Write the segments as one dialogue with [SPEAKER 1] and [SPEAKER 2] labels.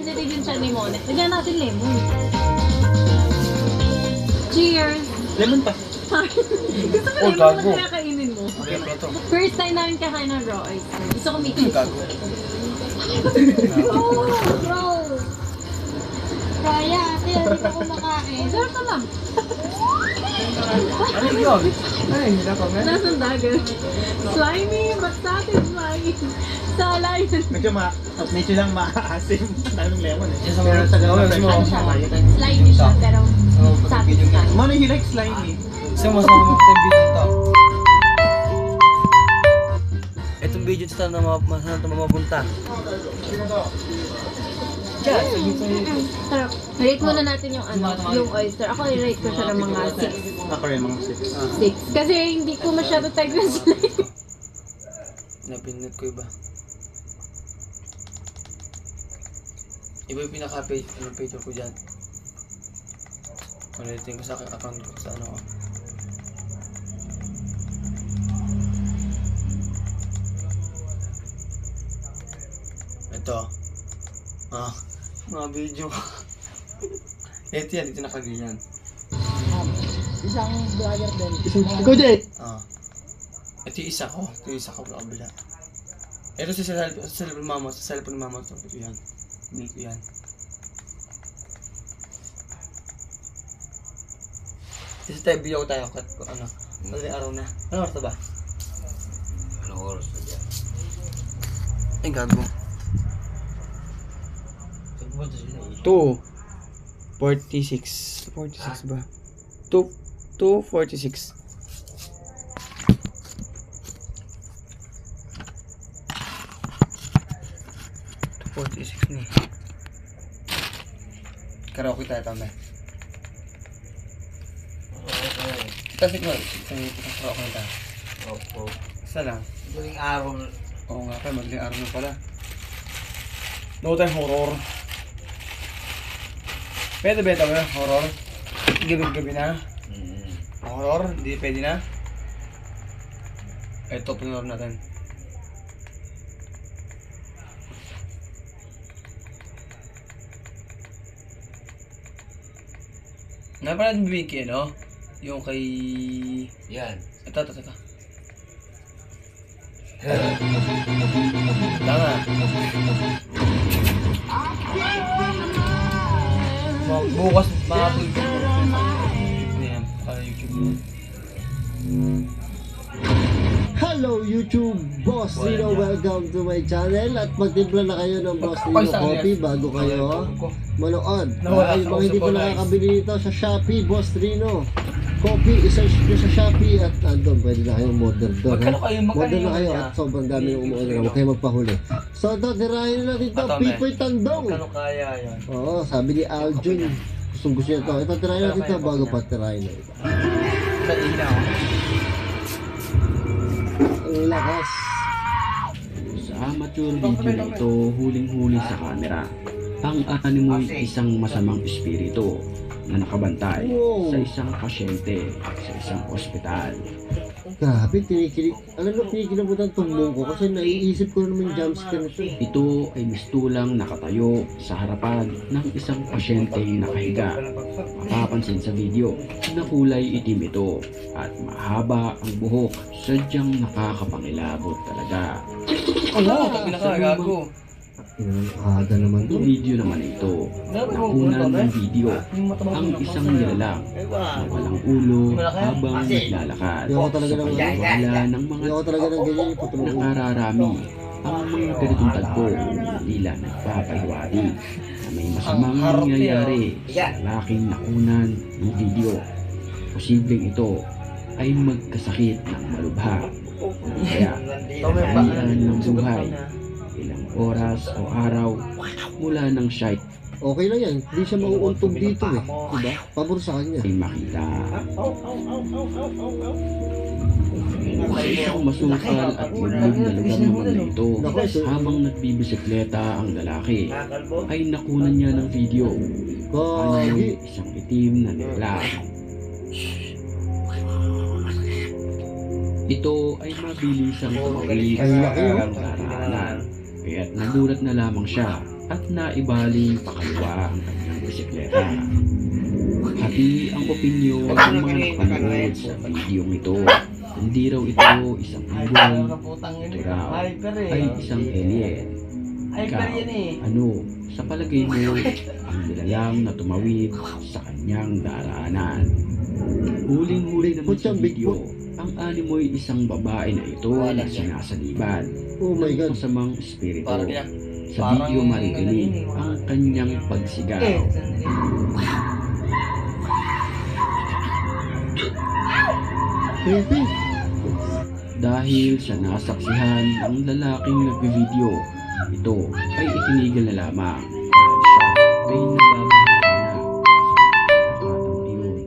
[SPEAKER 1] sensitive yung chan ni Monet. Lagyan natin lemon. Cheers!
[SPEAKER 2] Lemon pa.
[SPEAKER 1] Gusto mo lemon lang kaya kainin mo? First time namin kakain ng raw oyster. Gusto ko may cheese.
[SPEAKER 3] Oh, bro. Kaya, ate, hindi ko kumakain.
[SPEAKER 1] Sarap ka lang.
[SPEAKER 2] Ano yun? Ay, hindi na pa, man.
[SPEAKER 1] Nasaan dagat? Slimy, but satisfying. Sala yun.
[SPEAKER 2] Medyo lang maasim. Daming lemon eh.
[SPEAKER 4] Pero sa gawin mo.
[SPEAKER 1] Ano siya? Slimy siya, pero satisfying.
[SPEAKER 2] Mano he likes slimy?
[SPEAKER 4] Sumasama mo ito yung video ito. Itong video ito na masana ito mapunta.
[SPEAKER 1] Sarap. Rate muna natin yung yung oyster. Ako i-rate ko siya ng mga 6.
[SPEAKER 2] Ako rin mga 6.
[SPEAKER 1] 6. Kasi hindi ko masyado type ng slime.
[SPEAKER 4] Napindot ko iba. Iba yung pinaka-page ko dyan. Ulitin ko sa aking account ko sa ano ko. Ito. Mga video. Ito yan, ito nakaganyan.
[SPEAKER 3] Isang vlogger din.
[SPEAKER 2] Ikaw, Jay!
[SPEAKER 4] Ito yung isa ko. Ito yung isa ko sa kabila. Ito sa cellphone ni mama. Sa cellphone ni mama ito. Ito yan. Hindi ko yan. Kasi tayo video ko tayo. Ano? Madaling araw na. Ano oras na ba?
[SPEAKER 5] Anong oras na dyan?
[SPEAKER 4] Ay, gago.
[SPEAKER 5] Saan pumunta sila eh?
[SPEAKER 4] 2:46. 46 ba? 2:46. ni. Karaoke tayo tamay. Kasi ko, karaoke na tayo.
[SPEAKER 5] Opo.
[SPEAKER 4] Isa lang.
[SPEAKER 5] Galing araw na.
[SPEAKER 4] Oo nga pa, madaling araw na pala. No time horror. Pwede ba ito ba? Horror? Gabi-gabi na? Horror? Hindi pwede na? Ito, pinoroon natin. Napanood mo Vicky, no? Yung kay...
[SPEAKER 5] Yan.
[SPEAKER 4] Ito. Tama. Bukas, makapag yan, para YouTube.
[SPEAKER 6] Hello YouTube! Boss Rino, welcome to my channel. At magtimpla na kayo ng Boss Rino Coffee bago kayo manood. Ay, mga hindi pa nakakabili nito sa Shopee, Boss Rino Coffee, isa-search nyo sa Shopee at andun, pwede na kayong modern doon. Modern na kayo at sobrang dami ng umuorder. Huwag kayo magpahuli. So ito, tirahin na natin ito, Pipoy Tandong.
[SPEAKER 4] Magkano kaya yan?
[SPEAKER 6] Oo, sabi ni Aljun, gusto niya ito. Ito, tirahin natin ito bago pa tirahin na ito. Ang lakas.
[SPEAKER 7] Sa amateur video na ito, huling-huli sa camera. Ang animoy isang masamang espiritu na nakabantay sa isang pasyente sa isang ospital.
[SPEAKER 6] Grabe, tinikilig. Alam mo, kinikilabutan tumbong ko kasi naiisip ko naman jumpscare na ito.
[SPEAKER 7] Ito ay mistulang nakatayo sa harapan ng isang pasyenteng nakahiga. Mapapansin sa video na kulay itim ito at mahaba ang buhok. Sadyang nakakapangilabot talaga.
[SPEAKER 4] Pinakagago.
[SPEAKER 6] Aga naman
[SPEAKER 7] Ang
[SPEAKER 6] to.
[SPEAKER 7] video naman ito, nakunan ng video ang isang nilalang na walang ulo habang naglalakad.
[SPEAKER 6] Ayoko talaga ng
[SPEAKER 7] Wala ng mga
[SPEAKER 6] Ayoko talaga ng ganyan yung patulong ko.
[SPEAKER 7] nakararami ang mga ganitong tagpo nila nagpapahiwati na may masamang nangyayari sa lalaking nakunan ng video. Posibleng ito ay magkasakit ng malubha kaya nakalian ng buhay ilang oras o araw mula ng site
[SPEAKER 6] Okay lang yan. Hindi siya mauuntog dito eh. Diba? Pabor sa kanya.
[SPEAKER 7] ay makita. Sa isang masukal at liblib na lugar naman na ito, habang nagbibisikleta ang lalaki, ay nakunan niya ng video. Ano
[SPEAKER 6] Kagi.
[SPEAKER 7] isang itim na nilalang. Ito ay mabilis ang tumawid
[SPEAKER 6] Ay, laki, oh.
[SPEAKER 7] ng daraanan. Kaya't nagulat na lamang siya at naibaling pakaliwa ang kanyang bisikleta. Hati ang opinyon ng mga nakapanood sa videong ito. Hindi raw ito isang ibon, ito raw ay isang alien. Ikaw, ano, sa palagay mo, ang nilalang na tumawid sa kanyang daraanan? Huling-huli naman sa video, ang animoy isang babae na ito na sinasaliban.
[SPEAKER 6] Oh my God.
[SPEAKER 7] Masamang espiritu. Sa video maririnig ang kanyang pagsigaw.
[SPEAKER 6] Creepy.
[SPEAKER 7] Dahil sa nasaksihan ng lalaking nagbe-video, ito ay itinigil na lamang dahil siya ay nababahala na sa pagkakataong iyon.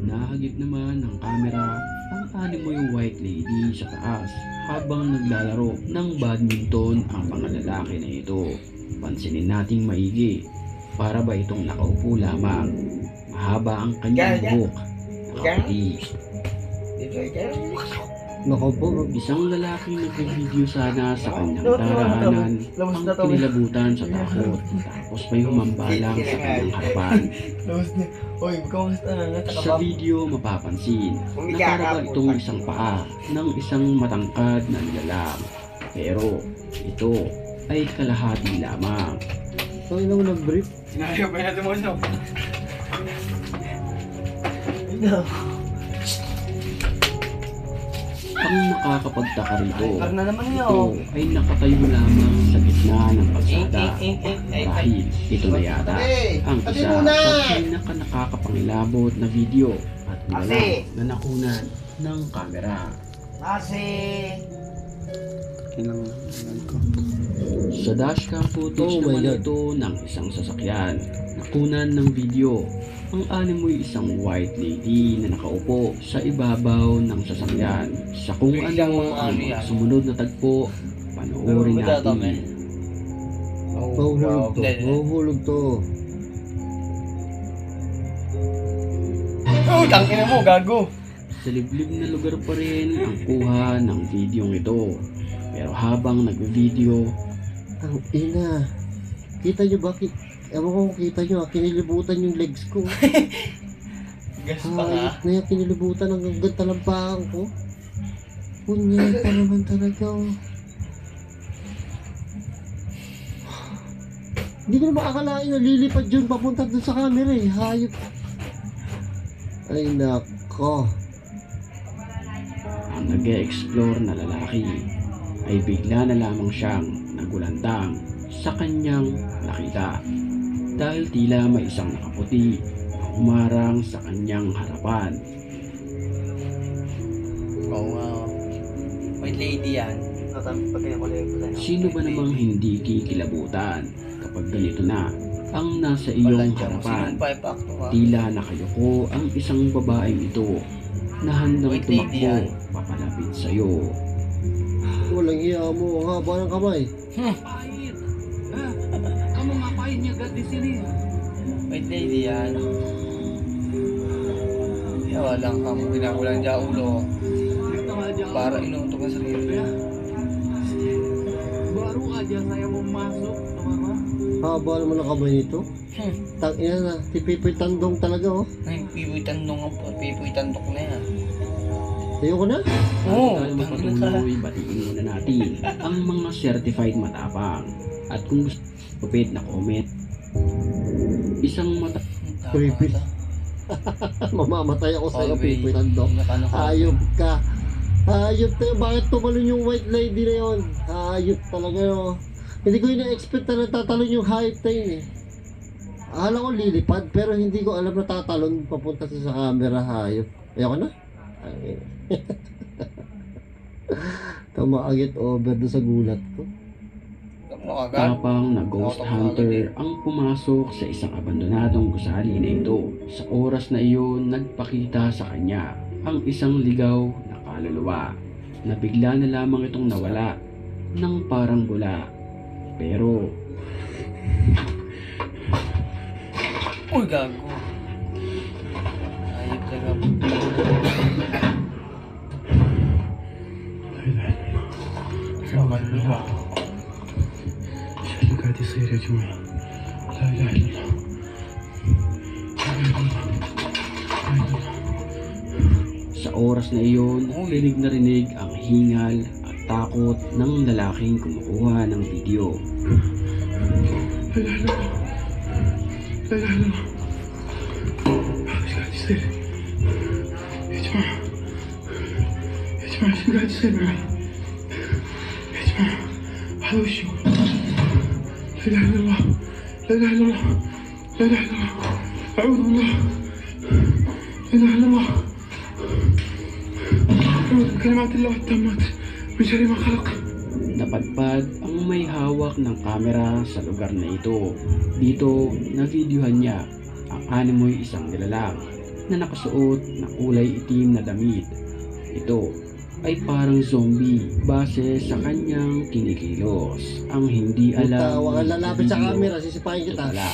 [SPEAKER 7] Nahagip naman ng kamera ang animoy white lady sa taas habang naglalaro ng badminton ang mga lalaki na ito. Pansinin nating maigi, para ba itong nakaupo lamang? Mahaba ang kanyang buhok, nakaputi.
[SPEAKER 6] Nako po.
[SPEAKER 7] Isang lalaking nagbe-video sana sa kanyang daraanan ang kinilabutan sa takot, tapos may humambalang sa kanyang harapan. Sa video mapapansin na para ba itong isang paa ng isang matangkad na nilalang, pero ito ay kalahati lamang.
[SPEAKER 6] So, yun ang nag-brief.
[SPEAKER 4] Sinabi pa natin mo siya.
[SPEAKER 7] Ang nakakapagtaka rito, ito ay nakatayo lamang sa gitna ng kalsada dahil ito na yata ang isa sa pinaka-nakakapangilabot na video at nilalang na nakunan ng kamera. Sa dashcam footage
[SPEAKER 6] Oh my
[SPEAKER 7] naman
[SPEAKER 6] God.
[SPEAKER 7] ito ng isang sasakyan, nakunan ng video. Ang animoy isang white lady na nakaupo sa ibabaw ng sasakyan. Sa kung ano ang mga sumunod na tagpo, panoorin natin.
[SPEAKER 6] Mahuhulog to. Mahuhulog to.
[SPEAKER 4] Oh, tangina mo, gago.
[SPEAKER 7] Sa liblib na lugar pa rin ang kuha ng videong ito. Pero habang nag-video,
[SPEAKER 6] Ang ina. Kita nyo bakit? Ewan ko kung kita nyo, kinilibutan yung legs ko.
[SPEAKER 4] Gas pa nga.
[SPEAKER 6] Ayos na yan, kinilibutan ang hanggang talampakan ko. Punyeta naman talaga. Oh. Hindi ko na makakalain na lilipad yun papunta dun sa camera eh. Hayop. Ay nako.
[SPEAKER 7] ang nag-e-explore na lalaki ay bigla na lamang siyang nagulantang sa kanyang nakita dahil tila may isang nakaputi na humarang sa kanyang harapan.
[SPEAKER 4] Oo nga. White lady yan.
[SPEAKER 7] Sino ba namang hindi kikilabutan kapag ganito na ang nasa iyong harapan? Tila nakayuko ang isang babaeng ito na handang tumakbo papalapit sa iyo.
[SPEAKER 6] Walang iya mo, haba ng kamay.
[SPEAKER 7] Kamu ngapain niya agad di sini?
[SPEAKER 4] White lady yan. Walang kamo ginakulang dyan ulo. Para inutok ang sarili.
[SPEAKER 7] Baru aja saya mau masuk, teman-teman.
[SPEAKER 6] Haba naman ang kamay nito. Tangina na, tipipoy tandong talaga oh.
[SPEAKER 4] Ay, pipoy tandok na yan.
[SPEAKER 6] Ayoko na.
[SPEAKER 7] Bago tayo magpatuloy, batiin muna natin ang mga certified matapang. At kung gusto kapit na comment, isang mata
[SPEAKER 6] Creepy. Mamamatay ako sa'yo, pipoy tandong. Hayop ka. Hayop tayo. Bakit tumalon yung white lady na yun? Hayop talaga yun. Hindi ko ina-expect na natatalon yung hayop na yun eh. Akala ko lilipad pero hindi ko alam na tatalon papunta sa camera. Hayop. Ayoko na. Ay. Tumaagit over doon sa gulat ko.
[SPEAKER 7] tapang na ghost hunter ang pumasok sa isang abandonadong gusali na ito. Sa oras na iyon, nagpakita sa kanya ang isang ligaw na kaluluwa na bigla na lamang itong nawala ng parang bula. Pero
[SPEAKER 4] Uy, gago. Ayop talaga. kaluluwa.
[SPEAKER 7] Sa oras na iyon, rinig na rinig ang hingal at takot ng lalaking kumukuha ng video. Napadpad ang may hawak ng kamera sa lugar na ito. Dito, na-videohan niya ang animoy isang nilalang na nakasuot na kulay itim na damit. Ito ay parang zombie base sa kanyang kinikilos. Ang hindi alam
[SPEAKER 6] Huwag kang lalapit sa
[SPEAKER 7] video
[SPEAKER 6] camera, sisipahin kita.
[SPEAKER 7] pala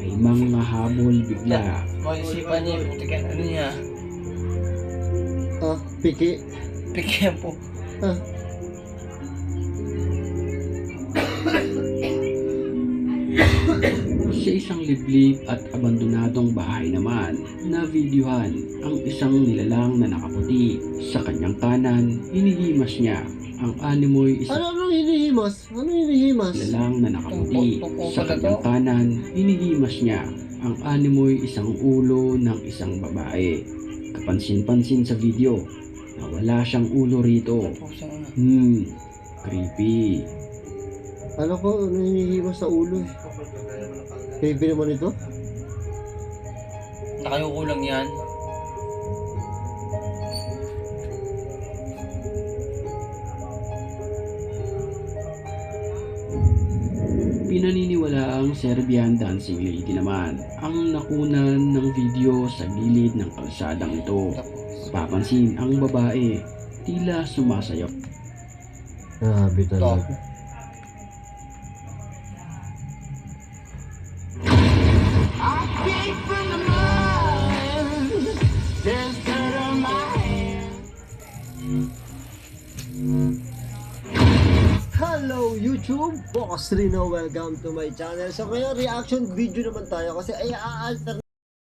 [SPEAKER 7] ay mga habol bigla.
[SPEAKER 4] Maisipan niya yung putikan ano niya.
[SPEAKER 6] Ah, piki.
[SPEAKER 4] Pikyan po.
[SPEAKER 6] Ah,
[SPEAKER 7] Sa isang liblib at abandonadong bahay naman, na-videohan ang isang nilalang na nakaputi. Sa kanyang kanan, hinihimas niya ang animoy isang
[SPEAKER 6] anong hinihimas? Anong hinihimas?
[SPEAKER 7] nilalang na nakaputi. Sa kanyang kanan, hinihimas niya ang animoy isang ulo ng isang babae. Kapansin-pansin sa video na wala siyang ulo rito. Creepy.
[SPEAKER 6] Ano ko, ano hinihimas sa ulo? Baby naman ito?
[SPEAKER 4] Nakayuko lang yan.
[SPEAKER 7] Pinaniniwala ang Serbian dancing lady naman ang nakunan ng video sa gilid ng kalsadang ito. Papansin ang babae, tila sumasayaw.
[SPEAKER 6] Grabe talaga. Hello YouTube! Boss Rino, welcome to my channel. So ngayon reaction video naman tayo kasi ay a-alter